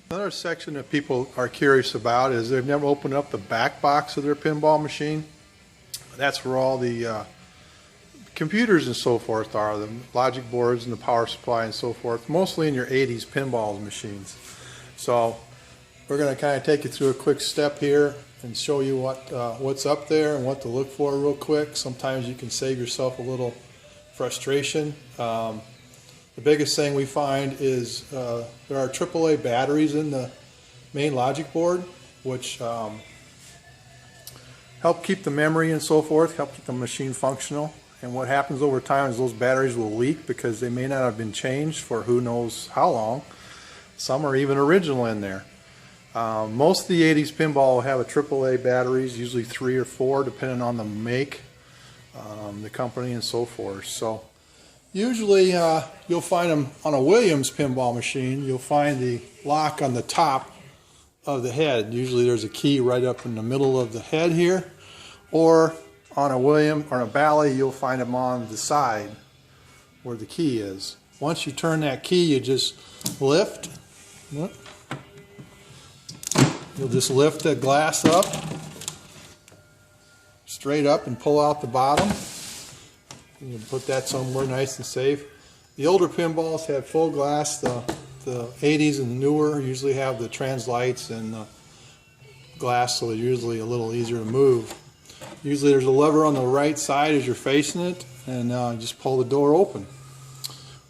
Another section that people are curious about is they've never opened up the back box of their pinball machine. That's where all the computers and so forth are, the logic boards and the power supply and so forth, mostly in your 80s pinball machines. So we're going to kind of take you through a quick step here and show you what's up there and what to look for real quick. Sometimes you can save yourself a little frustration. The biggest thing we find is there are AAA batteries in the main logic board, which help keep the memory and so forth, help keep the machine functional. And what happens over time is those batteries will leak because they may not have been changed for who knows how long. Some are even original in there. Most of the 80s pinball will have a AAA batteries, usually 3 or 4 depending on the make, the company and so forth. So usually you'll find them on a Williams pinball machine. You'll find the lock on the top of the head. Usually there's a key right up in the middle of the head here, or on a Williams or a Bally you'll find them on the side where the key is. Once you turn that key, you just lift. You'll just lift the glass up straight up and pull out the bottom. You can put that somewhere nice and safe. The older pinballs had full glass. The 80s and the newer usually have the trans lights and glass, so they're usually a little easier to move. Usually there's a lever on the right side as you're facing it, and just pull the door open.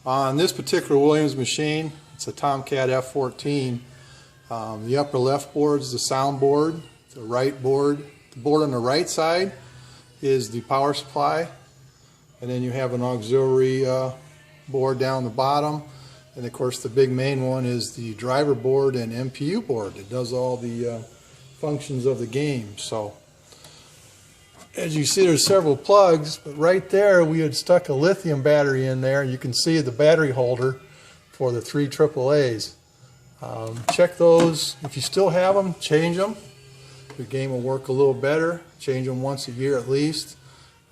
On this particular Williams machine, it's a Tomcat F14. The upper left board is the sound board. The right board, the board on the right side is the power supply. And then you have an auxiliary board down the bottom. And of course the big main one is the driver board and MPU board. It does all the functions of the game. So as you see, there's several plugs, but right there we had stuck a lithium battery in there. You can see the battery holder for the 3 AAAs. Check those. If you still have them, change them. Your game will work a little better. Change them once a year at least.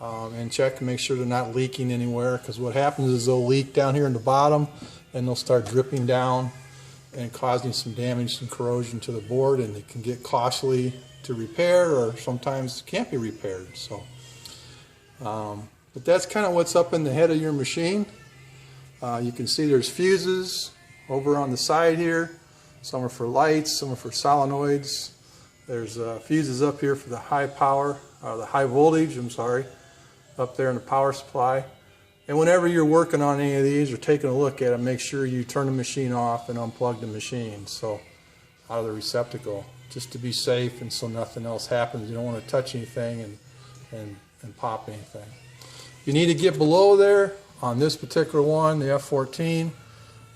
And check and make sure they're not leaking anywhere, because what happens is they'll leak down here in the bottom and they'll start dripping down and causing some damage, some corrosion to the board, and it can get costly to repair, or sometimes can't be repaired. So, but that's kind of what's up in the head of your machine. You can see there's fuses over on the side here. Some are for lights, some are for solenoids. There's fuses up here for the high power, the high voltage, I'm sorry, up there in the power supply. And whenever you're working on any of these or taking a look at them, make sure you turn the machine off and unplug the machine out of the receptacle, just to be safe and so nothing else happens. You don't want to touch anything and pop anything. You need to get below there on this particular one, the F14,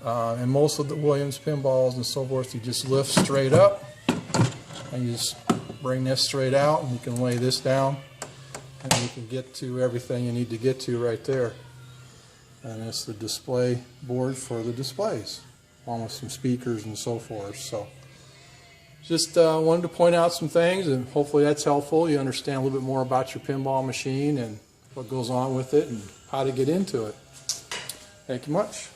and most of the Williams pinballs and so forth, you just lift straight up and you just bring this straight out, and you can lay this down and you can get to everything you need to get to right there. And that's the display board for the displays, along with some speakers and so forth. So just wanted to point out some things, and hopefully that's helpful. You understand a little bit more about your pinball machine and what goes on with it and how to get into it. Thank you much.